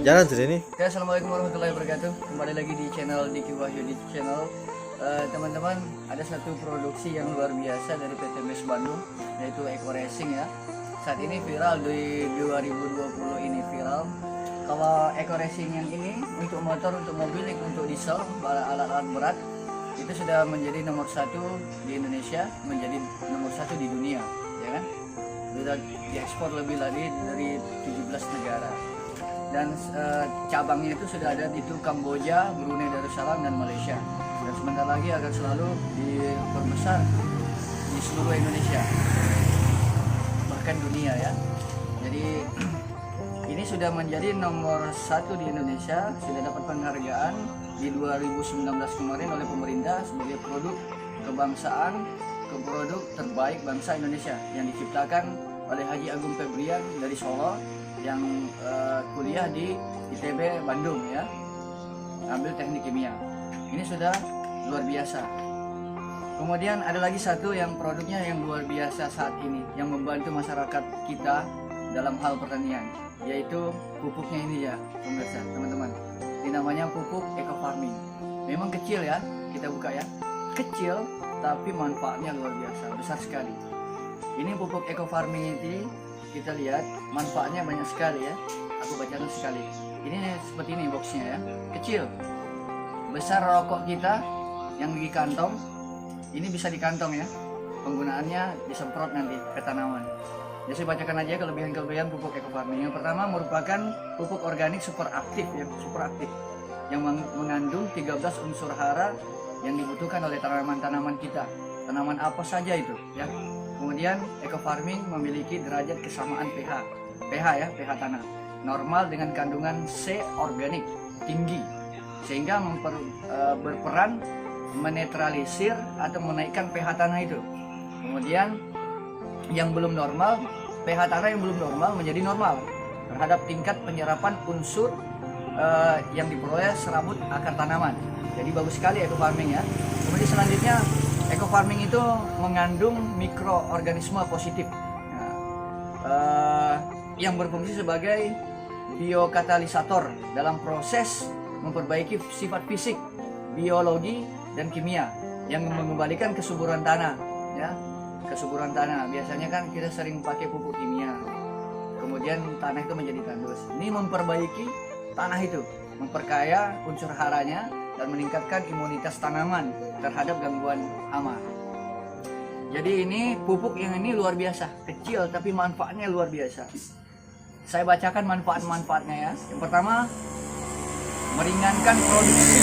jalan sudah ini. Oke, assalamualaikum warahmatullahi wabarakatuh. Kembali lagi di channel Diki Wahyudi channel. Teman-teman, ada satu produksi yang luar biasa dari PT MES Bandung, yaitu Eco Racing ya. Saat ini viral di 2020 ini viral. Kalau Eco Racing yang ini untuk motor, untuk mobil, untuk diesel, alat-alat berat itu sudah menjadi nomor satu di Indonesia, menjadi nomor satu di dunia, ya kan? Sudah diekspor lebih lagi dari 17 negara. Dan cabangnya itu sudah ada di Kamboja, Brunei Darussalam, dan Malaysia. Dan sebentar lagi akan selalu diperbesar di seluruh Indonesia, bahkan dunia ya. Jadi ini sudah menjadi nomor satu di Indonesia, sudah dapat penghargaan di 2019 kemarin oleh pemerintah sebagai produk kebangsaan, produk terbaik bangsa Indonesia yang diciptakan oleh Haji Agung Febrian dari Solo yang kuliah di ITB Bandung ya, ambil teknik kimia. Ini sudah luar biasa. Kemudian ada lagi satu yang produknya yang luar biasa saat ini yang membantu masyarakat kita dalam hal pertanian, yaitu pupuknya ini ya pemirsa teman-teman. Ini namanya pupuk Eco Farming. Memang kecil ya, kita buka ya, kecil tapi manfaatnya luar biasa, besar sekali. Ini pupuk Eco Farming ini kita lihat manfaatnya banyak sekali ya. Aku bacakan sekali. Ini seperti ini boxnya ya, kecil, besar rokok kita yang di kantong. Ini bisa di kantong ya. Penggunaannya disemprot nanti ke tanaman. Jadi saya bacakan aja kelebihan-kelebihan pupuk Eco Farming. Yang pertama merupakan pupuk organik super aktif ya, super aktif yang mengandung 13 unsur hara yang dibutuhkan oleh tanaman-tanaman kita. Tanaman apa saja itu ya. Kemudian Eco Farming memiliki derajat kesamaan pH ya, pH tanah normal dengan kandungan C organik tinggi, sehingga berperan menetralisir atau menaikkan pH tanah itu. Kemudian yang belum normal, pH tanah yang belum normal menjadi normal terhadap tingkat penyerapan unsur yang diperoleh serabut akar tanaman. Jadi bagus sekali Eco Farming ya. Kemudian selanjutnya Eco Farming itu mengandung mikroorganisme positif yang berfungsi sebagai biokatalisator dalam proses memperbaiki sifat fisik, biologi, dan kimia yang mengembalikan kesuburan tanah ya. Kesuburan tanah biasanya kan kita sering pakai pupuk kimia, kemudian tanah itu menjadi tandus. Ini memperbaiki tanah itu, memperkaya unsur haranya dan meningkatkan imunitas tanaman terhadap gangguan hama. Jadi ini pupuk yang ini luar biasa, kecil tapi manfaatnya luar biasa. Saya bacakan manfaat-manfaatnya ya. Yang pertama, meringankan produksi,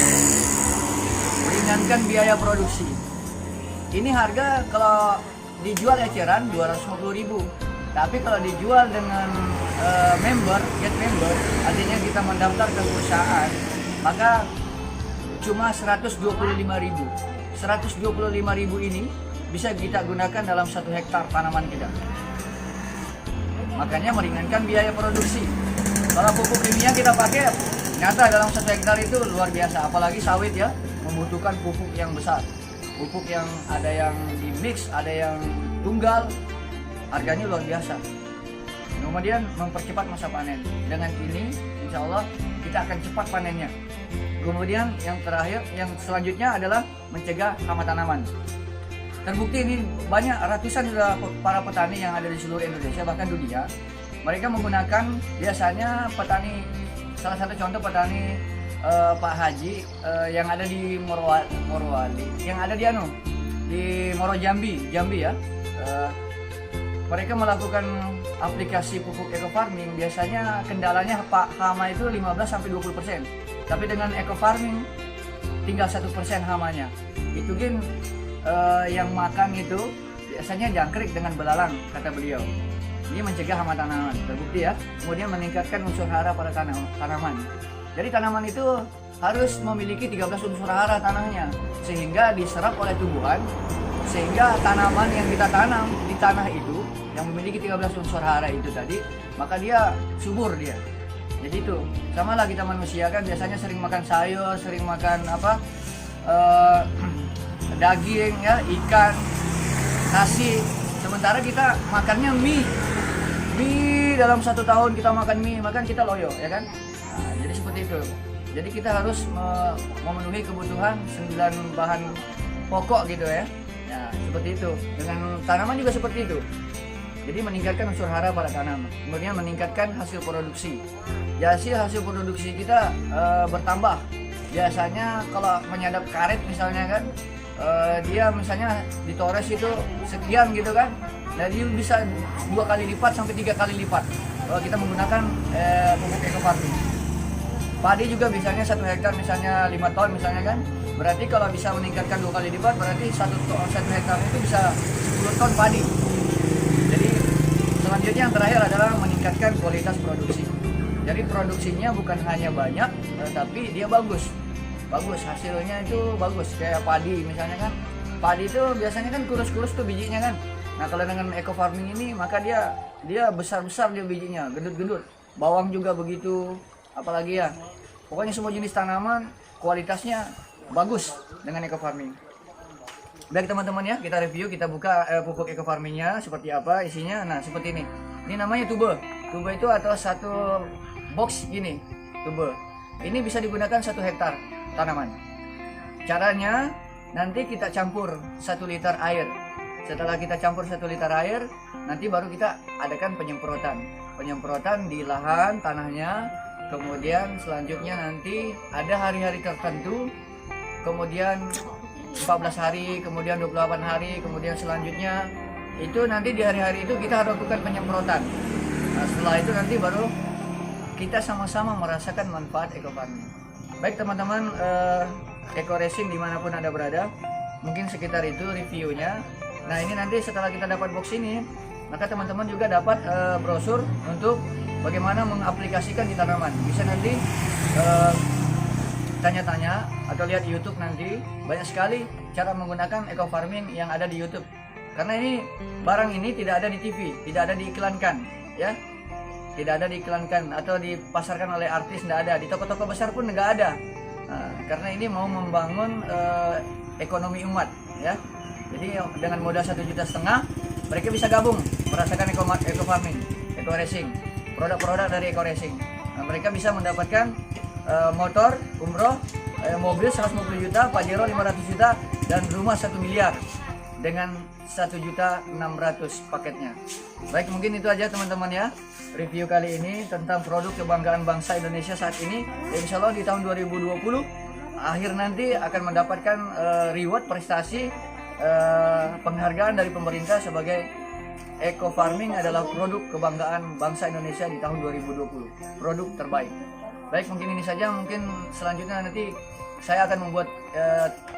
meringankan biaya produksi. Ini harga kalau dijual eceran 250.000, tapi kalau dijual dengan get member, artinya kita mendaftar ke perusahaan, maka cuma 125.000. 125.000 ini bisa kita gunakan dalam 1 hektar tanaman kita. Makanya meringankan biaya produksi. Kalau pupuk kimia kita pakai, nyata dalam 1 hektar itu luar biasa. Apalagi sawit ya, membutuhkan pupuk yang besar. Pupuk yang ada yang di mix, ada yang tunggal, harganya luar biasa. Kemudian mempercepat masa panen. Dengan ini, insya Allah kita akan cepat panennya. Kemudian yang terakhir, yang selanjutnya adalah mencegah hama tanaman. Terbukti ini banyak ratusan para petani yang ada di seluruh Indonesia bahkan dunia. Mereka menggunakan biasanya petani, salah satu contoh petani Pak Haji yang ada di Morowali, yang ada di Moro Jambi ya. Mereka melakukan aplikasi pupuk Eco Farming, biasanya kendalanya hama itu 15-20%. Tapi dengan Eco Farming tinggal 1% hamanya. Itu kan yang makan itu biasanya jangkrik dengan belalang, kata beliau. Ini mencegah hama tanaman, terbukti ya. Kemudian meningkatkan unsur hara pada tanaman. Jadi tanaman itu harus memiliki 13 unsur hara tanahnya, sehingga diserap oleh tumbuhan, sehingga tanaman yang kita tanam di tanah itu yang memiliki 13 unsur hara itu tadi, maka dia subur dia. Jadi itu sama lah kita manusia kan biasanya sering makan sayur, sering makan daging ya, ikan, nasi. Sementara kita makannya mie dalam 1 tahun kita makan mie, makan kita loyo ya kan. Nah, seperti itu. Jadi kita harus memenuhi kebutuhan 9 bahan pokok gitu ya. Nah, seperti itu. Dengan tanaman juga seperti itu. Jadi meningkatkan unsur hara pada tanaman, kemudian meningkatkan hasil produksi. Jadi hasil produksi kita bertambah. Biasanya kalau menyadap karet misalnya kan, dia misalnya ditores itu sekian gitu kan, dan dia bisa 2 kali lipat sampai 3 kali lipat kalau kita menggunakan pupuk eco farming. Padi juga misalnya 1 hektar misalnya 5 ton misalnya kan, berarti kalau bisa meningkatkan 2 kali lipat berarti 1 hektar itu bisa 10 ton padi. Jadi selanjutnya yang terakhir adalah meningkatkan kualitas produksi. Jadi produksinya bukan hanya banyak, tapi dia bagus hasilnya itu bagus. Kayak padi misalnya kan, padi itu biasanya kan kurus-kurus tuh bijinya kan. Nah kalau dengan eco farming ini maka dia besar-besar dia bijinya, gendut-gendut. Bawang juga begitu, apalagi ya, pokoknya semua jenis tanaman kualitasnya bagus dengan eco farming. Baik teman-teman ya, kita review, kita buka pupuk eco farmingnya seperti apa isinya. Nah seperti ini namanya tube itu atau 1 box gini, tube ini bisa digunakan 1 hektar tanaman. Caranya nanti kita campur 1 liter air. Setelah kita campur 1 liter air, nanti baru kita adakan penyemprotan di lahan tanahnya. Kemudian selanjutnya nanti ada hari-hari tertentu, kemudian 14 hari, kemudian 28 hari, kemudian selanjutnya itu nanti di hari-hari itu kita lakukan penyemprotan. Nah, setelah itu nanti baru kita sama-sama merasakan manfaat eco farming. Baik teman-teman, Eco Racing dimanapun Anda berada, mungkin sekitar itu reviewnya. Nah ini nanti setelah kita dapat box ini, maka teman-teman juga dapat brosur untuk bagaimana mengaplikasikan di tanaman. Bisa nanti tanya-tanya atau lihat YouTube nanti, banyak sekali cara menggunakan eco farming yang ada di YouTube. Karena ini barang ini tidak ada di TV, tidak ada diiklankan, ya. Tidak ada diiklankan atau dipasarkan oleh artis, tidak ada. Di toko-toko besar pun nggak ada. Nah, karena ini mau membangun ekonomi umat, ya. Jadi dengan modal 1,5 juta mereka bisa gabung merasakan eco farming, eco racing, produk-produk dari eco racing. Nah, mereka bisa mendapatkan motor umroh, mobil 150 juta, Pajero 500 juta, dan rumah 1 miliar dengan 1.600.000 paketnya. Baik, mungkin itu aja teman-teman ya, review kali ini tentang produk kebanggaan bangsa Indonesia saat ini. Insya Allah di tahun 2020 akhir nanti akan mendapatkan reward prestasi, penghargaan dari pemerintah sebagai eco farming adalah produk kebanggaan bangsa Indonesia di tahun 2020, produk terbaik. Baik, mungkin ini saja. Mungkin selanjutnya nanti saya akan membuat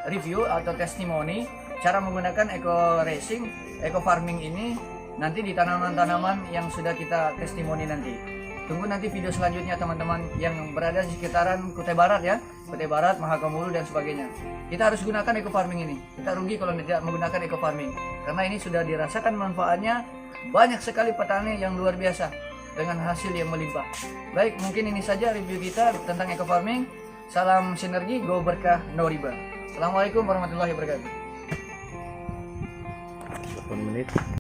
review atau testimoni cara menggunakan eco racing, eco farming ini nanti di tanaman-tanaman yang sudah kita testimoni nanti. Tunggu nanti video selanjutnya teman-teman yang berada di sekitaran Kutai Barat ya, Kutai Barat, Mahakamulu dan sebagainya. Kita harus gunakan eco farming ini. Kita rugi kalau tidak menggunakan eco farming, karena ini sudah dirasakan manfaatnya banyak sekali petani yang luar biasa dengan hasil yang melimpah. Baik, mungkin ini saja review kita tentang eco farming. Salam sinergi, go berkah, no riba. Assalamualaikum warahmatullahi wabarakatuh. 8 menit.